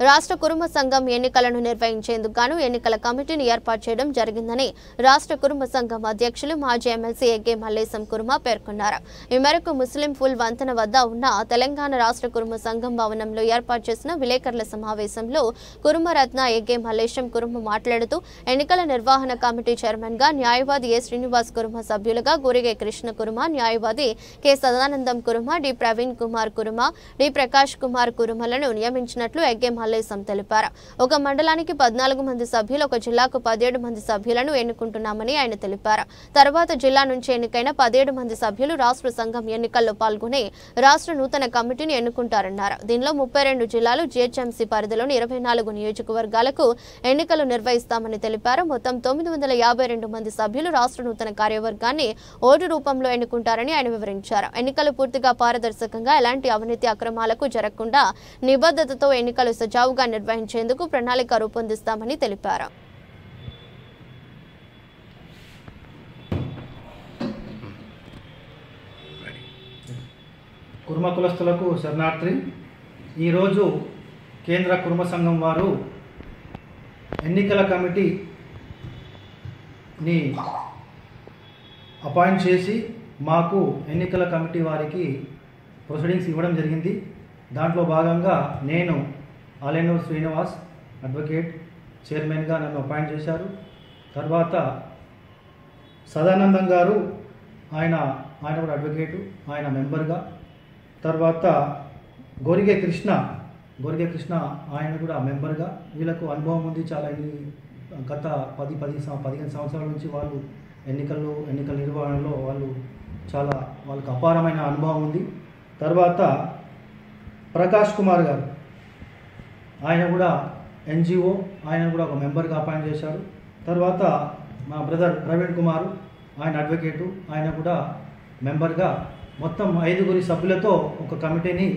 రాష్ట్ర కురుమ సంఘం ఎన్నికలను నిర్వహించేందుకు గాను ఎన్నికల కమిటీని ఏర్పాటు చేయడం జరిగిందని రాష్ట్ర కురుమ సంఘం అధ్యక్షులు మాజీ ఎమ్మెల్సీ ఏకే మల్లేశం కురుమ పేర్కొన్నారు. ఈ మేరకు ముస్లిం ఫుల్ వంతెన వద్ద ఉన్న తెలంగాణ రాష్ట్ర కురుమ సంఘం భవనంలో ఏర్పాటు చేసిన విలేకరుల సమావేశంలో కురుమరత్న ఏకే మల్లేశం కురుమ మాట్లాడుతూ ఎన్నికల నిర్వహణ కమిటీ చైర్మన్ గా న్యాయవాది ఏ శ్రీనివాస్ కురుమ, సభ్యులుగా గురిగే కృష్ణ కురుమ, న్యాయవాది K Sadanandam Kuruma, D Praveen Kumar Kuruma, D Prakash Kumar కురుమలను నియమించినట్లు ఏకే మల్లేశం తెలిపారు. ఒక మండలానికి 14 మంది సభ్యులు, ఒక జిల్లాకు 17 మంది సభ్యులను ఎన్నుకుంటున్నామని ఆయన తెలిపారు. తర్వాత జిల్లా నుంచి ఎన్నికైన 17 మంది సభ్యులు రాష్ట్ర సంఘం ఎన్నికల్లో పాల్గొని రాష్ట్ర నూతన కమిటీని ఎన్నుకుంటారన్నారు. దీనిలో 32 జిల్లాలు, జిహెచ్ఎంసీ పరిధిలోని 24 నియోజకవర్గాలకు ఎన్నికలు నిర్వహిస్తామని తెలిపారు. మొత్తం 952 మంది సభ్యులు రాష్ట్ర నూతన కార్యవర్గాన్ని ఓటు రూపంలో ఎన్నుకుంటారని ఆయన వివరించారు. ఎన్నికలు పూర్తిగా పారదర్శకంగా, ఎలాంటి అవినీతి అక్రమాలకు జరగకుండా నిబద్ధతతో ఎన్నికలు సజావుగా నిర్వహించేందుకు ప్రణాళిక రూపొందిస్తామని తెలిపారు. కుర్మ కులస్తులకు శరణార్థి. ఈరోజు కేంద్ర కుర్మ సంఘం వారు ఎన్నికల కమిటీని అపాయింట్ చేసి మాకు ఎన్నికల కమిటీ వారికి ప్రొసీడింగ్స్ ఇవ్వడం జరిగింది. దాంట్లో భాగంగా నేను ఆలెనూరు శ్రీనివాస్ అడ్వకేట్ చైర్మన్గా నన్ను అపాయింట్ చేశారు. తర్వాత సదానందం గారు ఆయన కూడా అడ్వకేటు, ఆయన మెంబర్గా. తర్వాత గొరిగే కృష్ణ ఆయన కూడా మెంబర్గా. వీళ్ళకు అనుభవం ఉంది చాలా. గత 15 సంవత్సరాల నుంచి వాళ్ళు ఎన్నికల నిర్వహణలో వాళ్ళకు అపారమైన అనుభవం ఉంది. తర్వాత ప్రకాష్ కుమార్ గారు ఆయన కూడా ఎన్జిఓ, ఆయన కూడా ఒక మెంబర్గా అపాయింట్ చేశారు. తర్వాత మా బ్రదర్ ప్రవీణ్ కుమార్, ఆయన అడ్వకేటు, ఆయన కూడా మెంబర్గా. మొత్తం 5 సభ్యులతో ఒక కమిటీని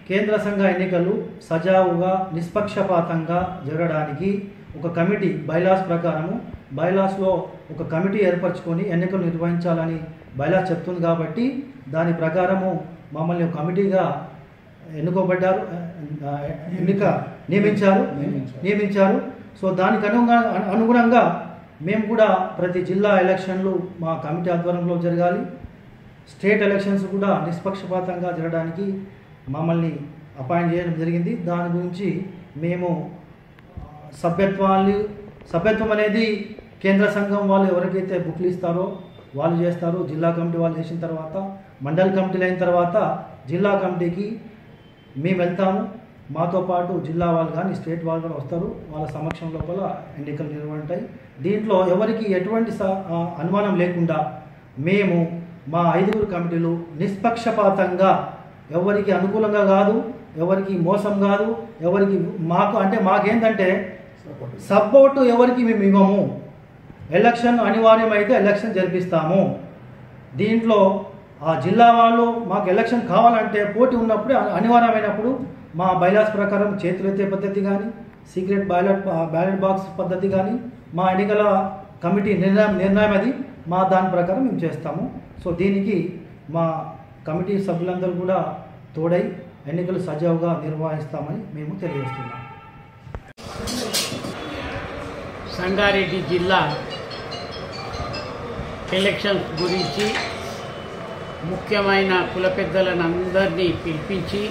కేంద్ర సంఘ ఎన్నికలు సజావుగా నిష్పక్షపాతంగా జరగడానికి ఒక కమిటీ బైలాస్ ప్రకారము బైలాస్లో ఒక కమిటీ ఏర్పరచుకొని ఎన్నికలు నిర్వహించాలని బైలాస్ చెప్తుంది. కాబట్టి దాని ప్రకారము మమ్మల్ని ఒక కమిటీగా నియమించారు. సో దానికి అనుగుణంగా మేము కూడా ప్రతి జిల్లా ఎలక్షన్లు మా కమిటీ ఆధ్వర్యంలో జరగాలి. స్టేట్ ఎలక్షన్స్ కూడా నిష్పక్షపాతంగా జరగడానికి మమ్మల్ని అపాయింట్ చేయడం జరిగింది. దాని గురించి మేము సభ్యత్వం అనేది కేంద్ర సంఘం వాళ్ళు ఎవరికైతే బుక్లు ఇస్తారో వాళ్ళు చేస్తారు. జిల్లా కమిటీ వాళ్ళు చేసిన తర్వాత, మండల కమిటీలు అయిన తర్వాత జిల్లా కమిటీకి మేము వెళ్తాము. మాతో పాటు జిల్లా వాళ్ళు కానీ స్టేట్ వాళ్ళు కూడా వస్తారు. వాళ్ళ సమక్షం లోపల ఎన్నికలు నిర్వహించాయి. దీంట్లో ఎవరికి ఎటువంటి అనుమానం లేకుండా మేము మా 5 కమిటీలు నిష్పక్షపాతంగా, ఎవరికి అనుకూలంగా కాదు, ఎవరికి మోసం కాదు, ఎవరికి మాకేంటంటే సపోర్టు ఎవరికి మేము ఇవ్వము. ఎలక్షన్ అనివార్యమైతే ఎలక్షన్ జరిపిస్తాము. దీంట్లో ఆ జిల్లా వాళ్ళు మాకు ఎలక్షన్ కావాలంటే పోటీ ఉన్నప్పుడు అనివార్యమైనప్పుడు మా బైలాస్ ప్రకారం చేతులెత్తే పద్ధతి కానీ, సీక్రెట్ బ్యాలెట్ బాక్స్ పద్ధతి కానీ, మా ఎన్నికల కమిటీ నిర్ణయం అది దాని ప్రకారం మేము చేస్తాము. సో దీనికి మా కమిటీ సభ్యులందరూ కూడా తోడై ఎన్నికలు సజావుగా నిర్వహిస్తామని మేము తెలియజేస్తున్నాం. సంగారెడ్డి జిల్లా ఎలక్షన్స్ గురించి ముఖ్యమైన కుల పెద్దలను అందరినీ పిలిపించి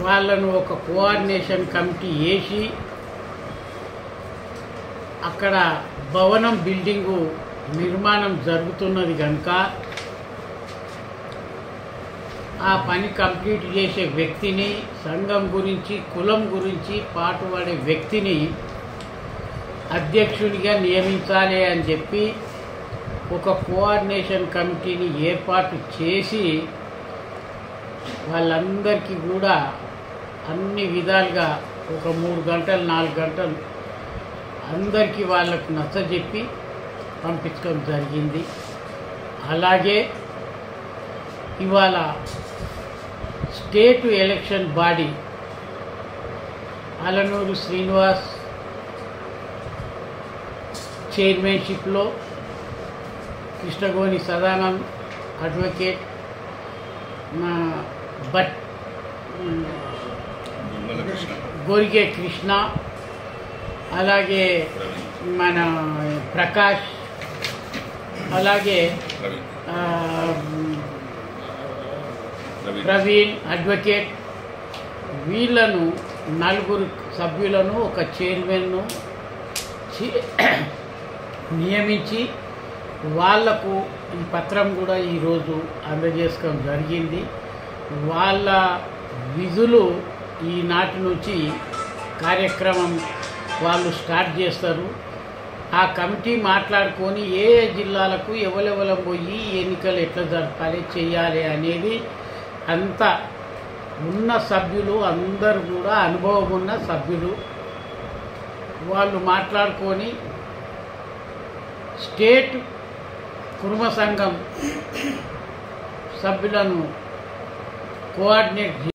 వాళ్ళను ఒక కోఆర్డినేషన్ కమిటీ వేసి అక్కడ భవనం బిల్డింగు నిర్మాణం జరుగుతున్నది కనుక ఆ పని కంప్లీట్ చేసే వ్యక్తిని, సంఘం గురించి కులం గురించి పాటుపడే వ్యక్తిని అధ్యక్షుడిగా నియమించాలి అని చెప్పి ఒక కోఆర్డినేషన్ కమిటీని ఏర్పాటు చేసి వాళ్ళందరికీ కూడా అన్ని విధాలుగా ఒక 3 గంటలు 4 గంటలు అందరికీ వాళ్ళకు నచ్చజెప్పి పంపించడం జరిగింది. అలాగే ఇవాళ state election body Alanuru Srinivas చైర్మన్షిప్లో కృష్ణగోని సదానంద్ అడ్వకేట్, మా గోరిగే కృష్ణ, అలాగే మన ప్రకాష్, అలాగే ప్రవీణ్ అడ్వకేట్, వీళ్ళను 4 సభ్యులను ఒక చైర్మన్ను నియమించి వాళ్లకు ఈ పత్రం కూడా ఈరోజు అందజేసుకోవడం జరిగింది. వాళ్ళ విధులు ఈనాటి నుంచి కార్యక్రమం వాళ్ళు స్టార్ట్ చేస్తారు. ఆ కమిటీ మాట్లాడుకొని ఏ జిల్లాలకు ఎవరెవరం పోయి ఎన్నికలు ఎట్లా జరపాలి చేయాలి అనేది అంత ఉన్న సభ్యులు అందరూ కూడా అనుభవం ఉన్న సభ్యులు వాళ్ళు మాట్లాడుకొని స్టేట్ కుర్మ సంఘం సభ్యులను కోఆర్డినేట్